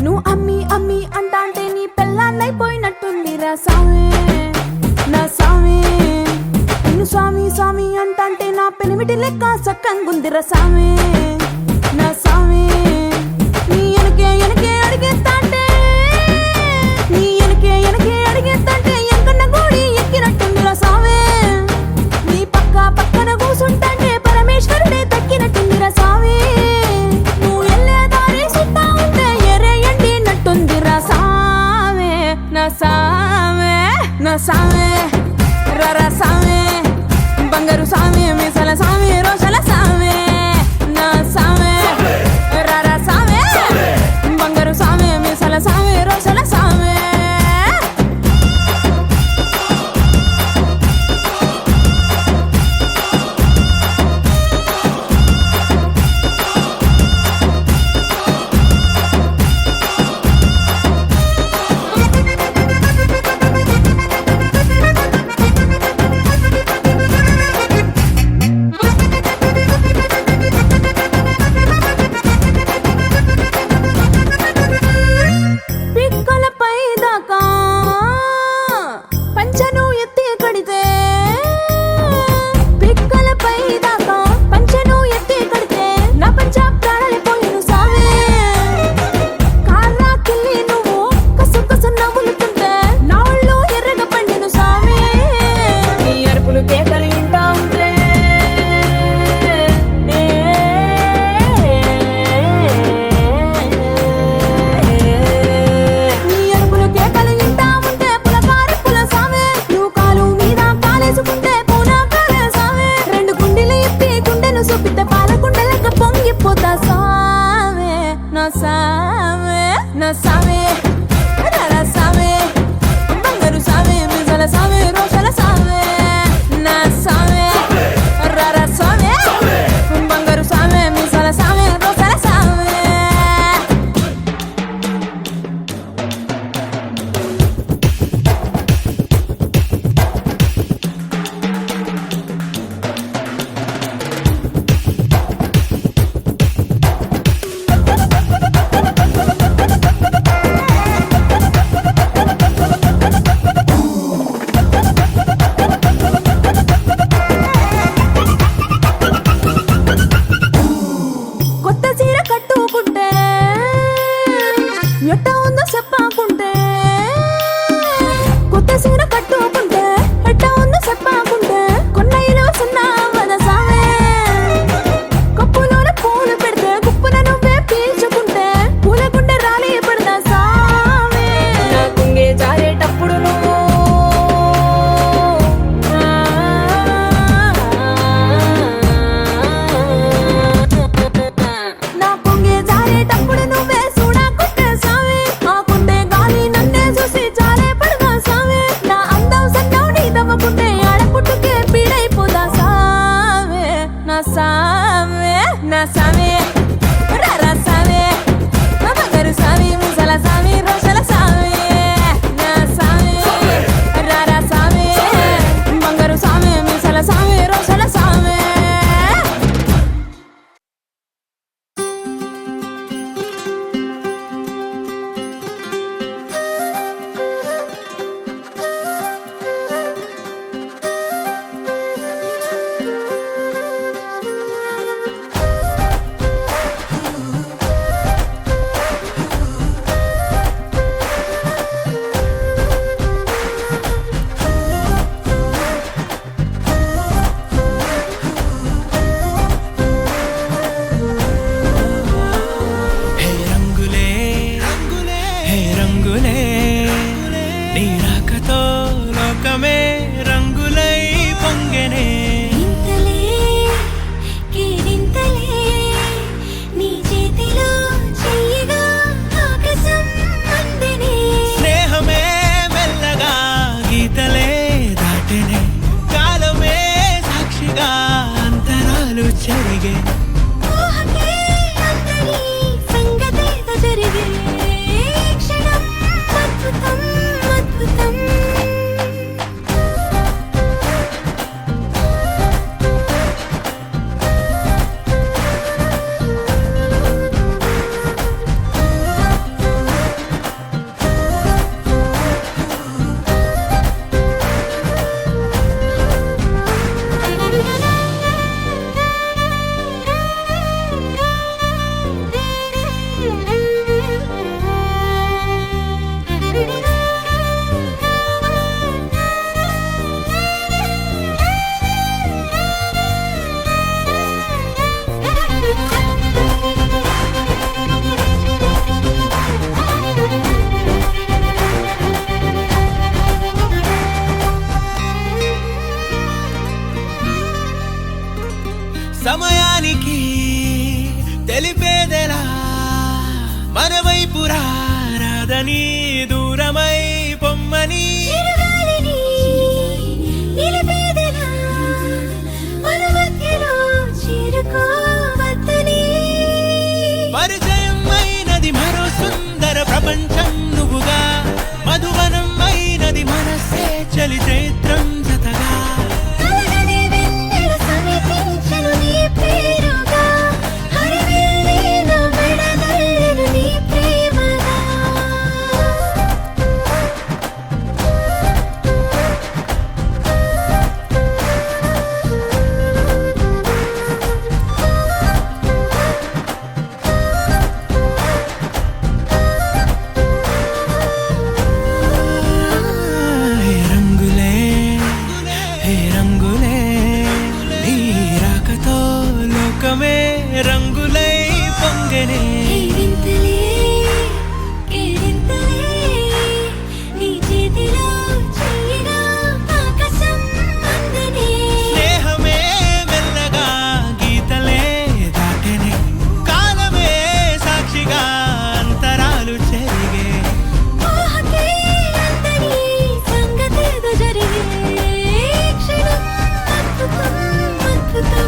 నువ్వు అమ్మి అమ్మి అంటాంటే నీ పెళ్ళాన్నైపోయినట్టుందిరా సామి నా సామి. నిన్ను స్వామి స్వామి అంటాంటే నా పెనిమిటి లెక్క సక్కంగుందిరా సామి నా సామి. నీ ఎనకే ఎనకే అడిగేస్తాంటే నీ ఎనకే ఎనకే అడిగేస్తాంటే ఎంకన్న గోడి ఎక్కినట్టుందిరా సామి. నీ పక్క పక్కన కూసుంటాంటే పరమేశ్వరుడే తక్కినట్టుందిరా సామి. నువ్వు ఎల్లే దారి సుత్తా ఉంటే ఎరే ఎండినట్టుందిరా సామి నా సామి నా సామి. రర సామి బంగారు సామి మీసల సామి రోషల సామి నా సామి. రర సామి బంగారు సామి మీసల సామి రోషల సామి. పిక్కలపై దాకా పంచను ఎత్తి కడితే పిక్కలపై దాకా పంచను ఎత్తి కడితే నా పంచ ప్రాణాలిపోయిను సామి. కాళ్ళకెళ్ళి నువ్వు కసు కసు నవ్వులుతుంటే నా ఒళ్ళు ఎర్రగా పండిను సామి. నీ అరుపులు కేకలు వింటా ఉంటే నీ అరుపులు కేకలు వింటా ఉంటే పులకారి పుల సామి. నువ్వు కాలు మీద కాలేసుకుంటే పూనా కాలే సామి. రెండు గుండెలు ఎత్తి గుండెను చూపితే పాల గుండెలక పొంగిపోతా సామి నా సామి నా సామి. రర సామి బంగారు సామి మీసల సామి రోషల సామి నా సామి. రర సామి బంగారు సామి మీసల సామి రోషల సామి. కొత్త చీర కట్టుకుంటే ఎట్ట ఉందో చెప్పకుంటే కొత్త చీర కట్టుకుంటే ఎట్ట ఉందో చెప్పకుంటే కొన్నయ్యలో సున్నావన సామే. కప్పులోన పూలు పెడితే గుప్పున నువ్వే పీల్చుకుంటే పూల గుండె రాలి పడదా సామే. నా కుంగే జారేటప్పుడు నువ్వు నా కుంగే జారేటప్పుడు నువ్వే చూడకుంటే సామి. ఆ కుండే గాలి నన్నే చూసి జారే పడదా సామి. నా అందం సన్నం నీ దవ్వకుంటే ఆడపుట్టుకే పీడైపోదా సామి నా సామి నా సామి. రర సామి బంగారు సామి ముసల సామి రోషల సామి నా సామి. రర సామి బంగారు సామి ముసల సామి రోషల సామి. చేరని దూరమై పొమ్మని చిరుగాలిని నిలిపేదెలా అనుమతిలో చేరుకోవద్దని పరిచయం అయినది మరో సుందర ప్రపంచం నువ్వుగా మధువనం అయినది మనసే చలి చైత్రం జతగా కలగని వెన్నెల సమీపించను నీ పేరుగా హరివిల్లి నా మెడదల్లెను నీ ప్రేమగా హే రంగులే హే రంగులే నీ రాకతో లోకమే రంగులై పొంగనే కేరింతలే కేరింతలే నీ చేతిలో చెయ్యిగా ఆకాశం అందనే స్నేహమే మెల్లగా గీతలే దాటెనే కాలమే సాక్షిగా అంతరాలు చెరిగే ఊహకే అందని సంగతేదో జరిగే క్షణం అద్భుతం అద్భుతం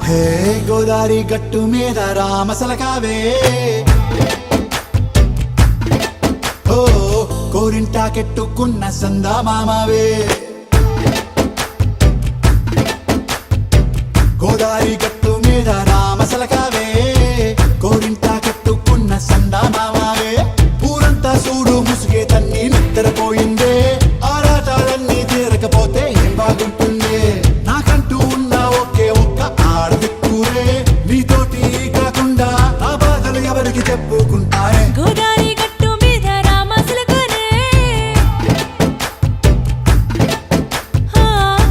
హే గోదారి గట్టు మీద రామసలకావే ఓ కోరింటాకెట్టుకున్న సందా మామావే గోదారి గట్టు మీద రామసలకావే కోరింటాకెట్టుకున్న సందా మామావే ఊరంతా చూడు ముసుగే తన్ని నిద్రపోయిందే ఆరాటాలన్నీ తీరకపోతే ఏం బాగుంటుందే నాకంటూ ఉన్న ఒకే ఒక్క ఆడదిక్కురే నీతోటి కాకుండా నా బాధలు ఎవరికి చెప్పుకుంటారే గోదారి గట్టు మీద రామసలకనే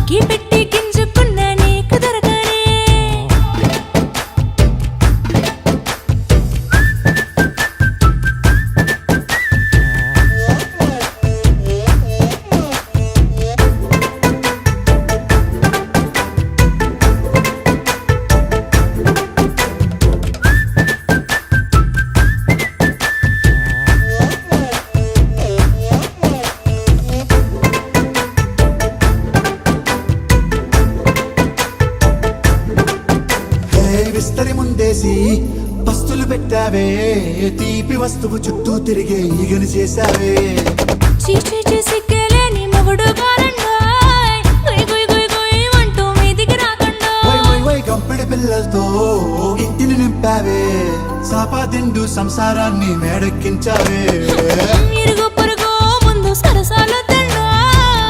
కీ పెట్టి గింజుకున్న నీకు దొరకనే హే విస్తరి ముందేసి పస్తులు పెట్టావే తీపి వస్తువు చుట్టూ తిరిగే ఈగను చేశావే చీచీ సిగ్గలేని మొగుడు కారండాయ్ గుయ్ గుయ్ గుయ్ గుయ్ అంటూ మీదికి రాకుండా వై వై వై గంపెడి పిల్లలతో ఇంటిని నింపావే సాపాదిండు సంసారాన్ని మేడెక్కించావే ఇరుగు పొరుగు ముందు సరసాలు తండా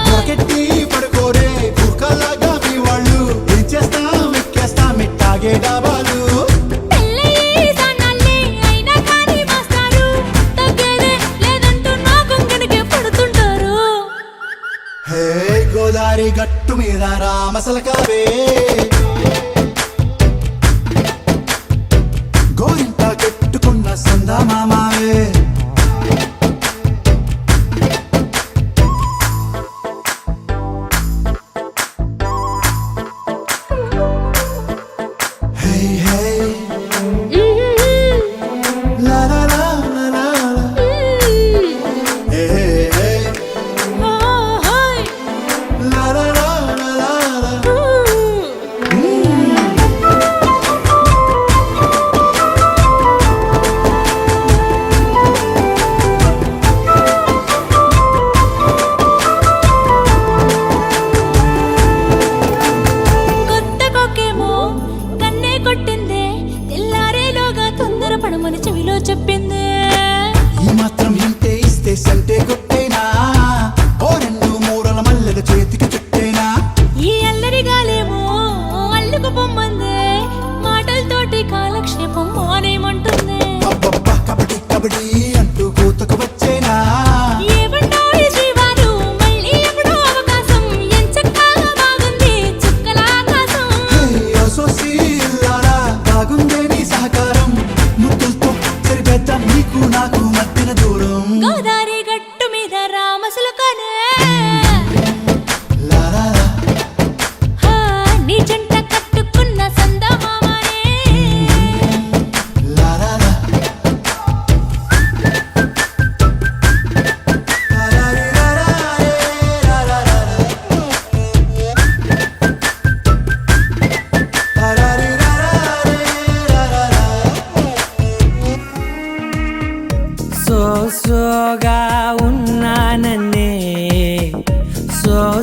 దొరకెట్టి పడుకోరే కుక్కలాగా మీ వాళ్ళు ఏం చేస్తాం ఎక్కేస్తాం ఇట్టాగే డాబాలు పెళ్ళయి దానాల్ని అయినా కానీ మాస్తారు తగ్గేదే లేదంటూ నా కొంగడికి పడుతుంటారు హే గోదారి గట్టు మీద రామసలకావే గోరింట కట్టుకున్న సందా మామావే హే హే లా లా లా లా లా లా. హే హే హే లా లా లా లా లా లా.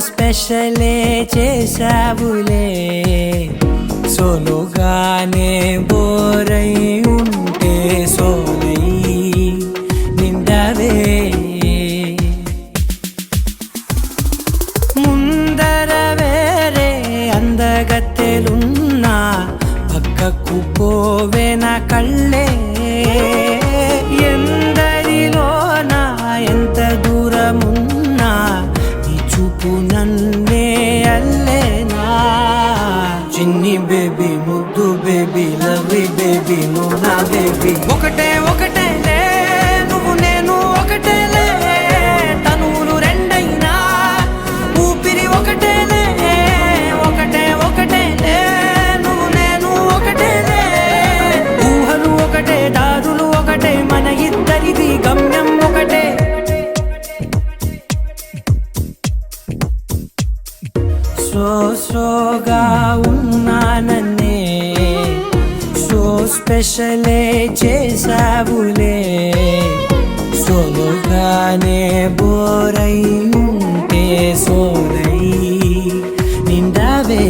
స్పెషలే చేసావులే సోలోగానే బోరై ఉంటే సోలై నిండవే ముందర వేరే అందగత్తెలున్నా పక్కకు పోవే నా కళ్ళే ఎందరిలోనా ఎంత దూరమున్నా నీ చూపు నన్నే అల్లేనా చిన్ని బేబీ ముద్దు బేబీ లవ్లీ బేబీ నువ్వు నా బేబీ ఒకటే ఒకటేలే నువ్వు నేను ఒకటేలే తనువులు రెండైనా ఊపిరి ఒకటేలే ఒకటే ఒకటేలే నువ్వు నేను ఒకటేలే ఊహలు ఒకటే దారులు ఒకటే మన ఇద్దరిది గమ్యం ఒకటే సోగా ఉన్నానన్నే సో స్పెషలే చేసావులే సోలోగానే బోరై ఉంటే సోలై నిండవే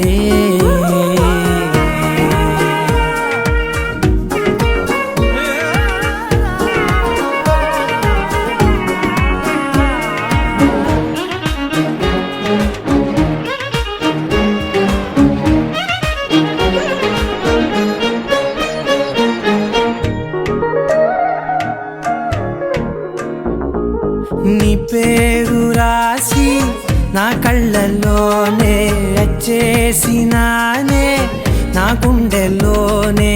నీ పేరు రాసి నా కళ్ళల్లోనే వచ్చేసినానే నా గుండెల్లోనే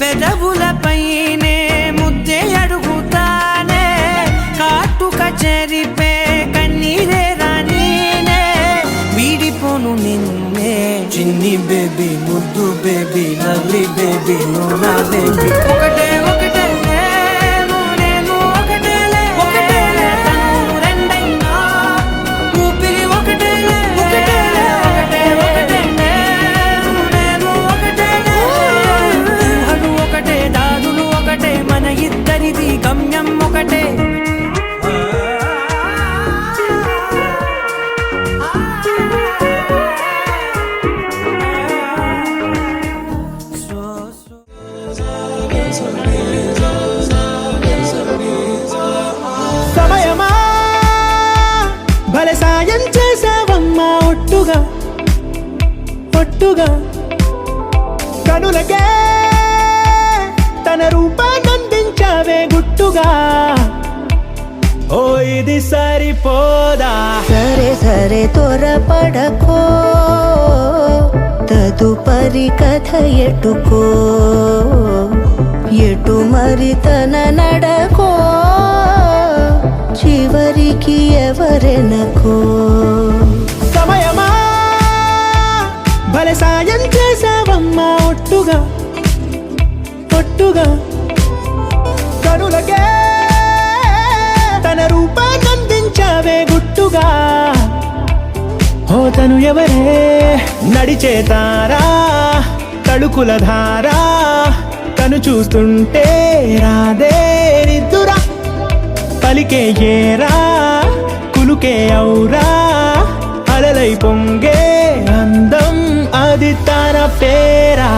పెదవులపైనే ముద్దే అడుగుతానే కాటుక చెరిపే కన్నీరే రానీనే వీడిపోను నిన్నే చిన్ని బేబీ ముద్దు బేబీ లవ్లీ బేబీ నువ్వు నా బేబీ ఒకటే ఒకటేలే నువ్వు నేను ఒకటేలే ఒకటేలే తనువు రెండైనా ఊపిరి ఒకటేలే ఒకటేలే ఒకటే ఒకటేలే నువ్వు నేను ఒకటేలే ఊహలు ఒకటే దారులు ఒకటే మన ఇద్దరిది గమ్యం ఒకటే సమయమా భలే సాయం చేసావమ్మా ఒట్టుగా ఒట్టుగా కనులకే తన రూపాన్నందించావే గుట్టుగా ఓ ఇది సరిపోదా సరే సరే త్వరపడకో తదుపరి కథ ఎటుకో ఎటు మరి తన నడకో చివరికి ఎవరెనకో సమయమా భలే సాయం చేసావమ్మా ఒట్టుగా ఒట్టుగా కనులకే తన రూపాన్నందించావే గుట్టుగా ఓ తను ఎవరే నడిచే తారా తడుకుల ధారా తను చూస్తుంటే రాదే నిద్దురా పలికే ఏరా కులుకే ఔరా అలలై పొంగే అందం అది తన పేరా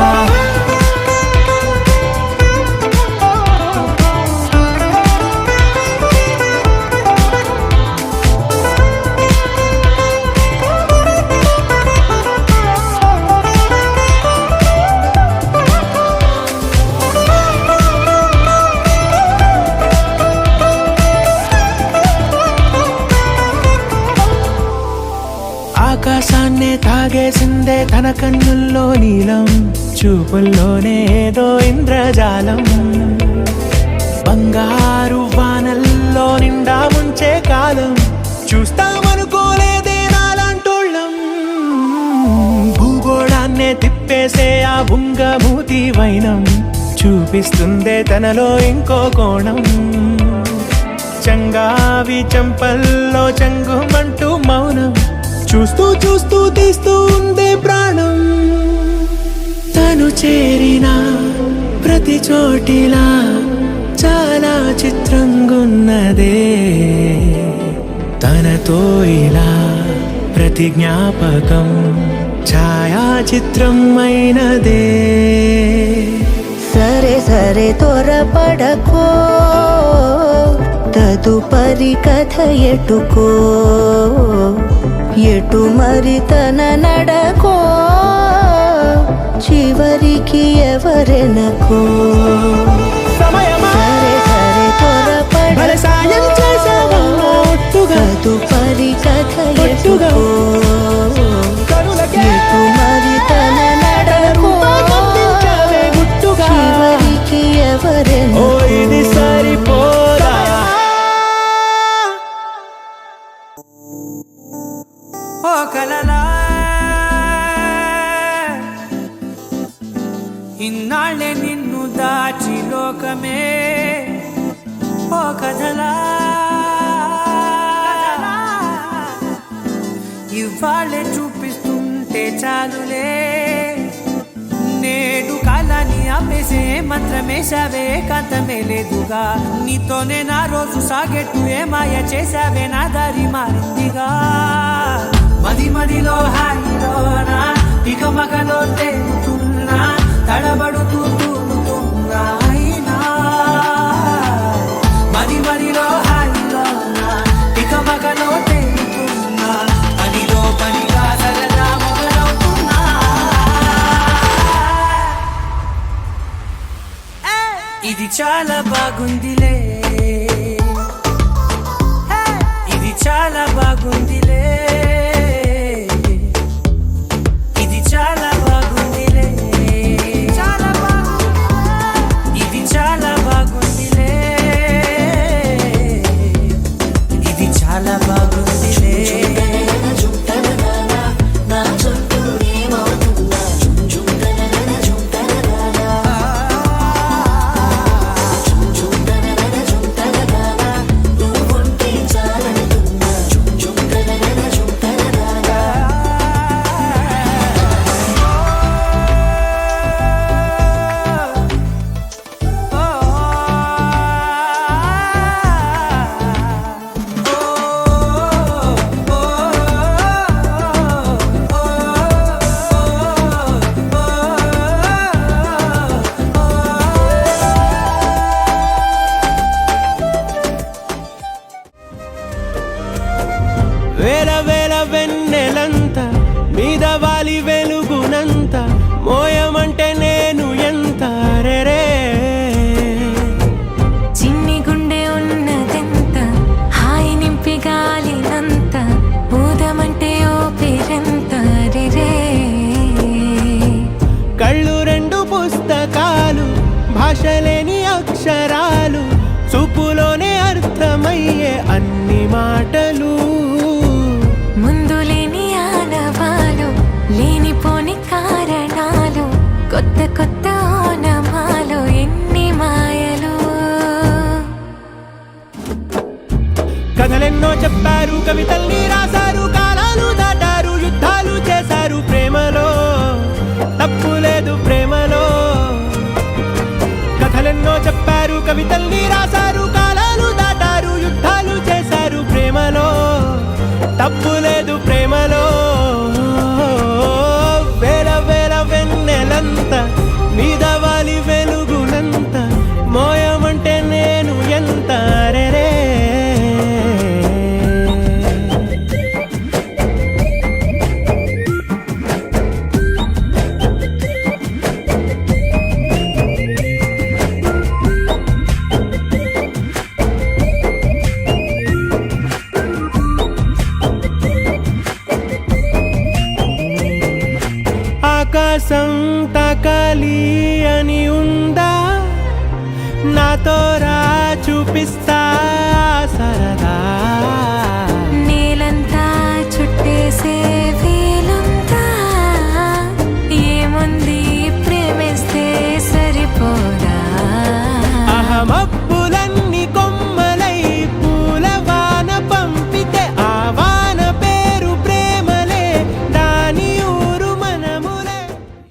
ఆకాశాన్నే తాగేసిందే తన కన్నుల్లో నీలం చూపుల్లోనే ఏదో ఇంద్రజాలం బంగారు వానల్లో నిండా ముంచే కాలం చూస్తామనుకోలేదే నాలాంటోళ్ళం భూగోళాన్నే తిప్పేసే ఆ బుంగమూతి వైనం చూపిస్తుందే తనలో ఇంకో కోణం చంగావి చంపల్లో చంగుమంటూ మౌనం చూస్తూ చూస్తూ తీస్తూ ఉందే ప్రాణం తను చేరిన ప్రతి చోటిలా చాలా చిత్రంగున్నదే తనతో ఇలా ప్రతి ప్రతి జ్ఞాపకం ఛాయాచిత్రం అయినదే. సరే సరే త్వరపడకో, తదుపరి కథ ఎటుకో, ఎటు మరి తన నడకో, చివరికి ఎవరెనకో. సమయమా సరే సరే భలే సాయం చేసావమ్మా ఒట్టుగా, తదుపరి కథ ఒట్టుగా. ఎటుకో, కనులకే ఎటు మరి తన నడకో, పంపించావే గుట్టుగా. చివరికి ఓ ఎవరెనకో. ఇది సరిపోదా. ఓ కలలా ఇన్నాళ్ళే నిన్ను దాచి లోకమే, ఓ కథలా ఇవాళ్ళే చూపిస్తుంటే చాలులే. నేడు కాలాన్ని ఆపేసే మంత్రమేశావే, కాంతమే లేదుగా. నీతోనే నా రోజు సాగెట్టు ఏ మాయ చేశావే, నా దారి మారిందిగా. మది మదిలో హాయిలోనా ఇక మగలో తేలుతున్నా, తడబడుతూ తూలుతున్నా అయినా. మది మదిలో హాయిలోనా ఇక మగలో తేలుతున్నా, పనిలో పనిగా సరదా మొదలవుతున్నా. ఇది చాలా బాగుందిలే, ఇది చాలా బాగుందిలే, ఇది చాలా బాగుందిలే, చాలా బాగుంది, ఇది చాలా బాగుందిలే, ఇది చాలా బాగుందిలే. వేల వేల వెన్నెలంత మీద వాలి వెలుగునంత మోయమంటే నేను ఎంత రే. చిన్ని గుండె ఉన్నదెంత, హాయి నింపి గాలినంత, ఊదమంటే ఓపిరెంత రే. కళ్ళు రెండు పుస్తకాలు, భాషలేని అక్షరాలు, చూపులోనే అర్థమయ్యే అన్ని మాటలు. ముందు లేని ఆనవాలు, లేనిపోని కారణాలు, కొత్త కొత్త ఓనమాలు, ఎన్ని మాయలు. కథలెన్నో చెప్పారు, కవితల్ని రాశారు, కాలాలు దాటారు, యుద్ధాలు చేశారు ప్రేమలో, తప్పు లేదు ప్రేమలో. కథలెన్నో చెప్పారు, కవితల్ని రాశారు, కాలాలు దాటారు, యుద్ధాలు చేశారు ప్రేమలో, తప్పు లేదు ప్రేమలో. వేల వేల వెన్నెలంత మీద వాలి వెలుగునంత, మోయమంటే నేను ఎంత రే. ఆకాశం తాకాలి అని ఉందా, నాతో రా చూపిస్తా సర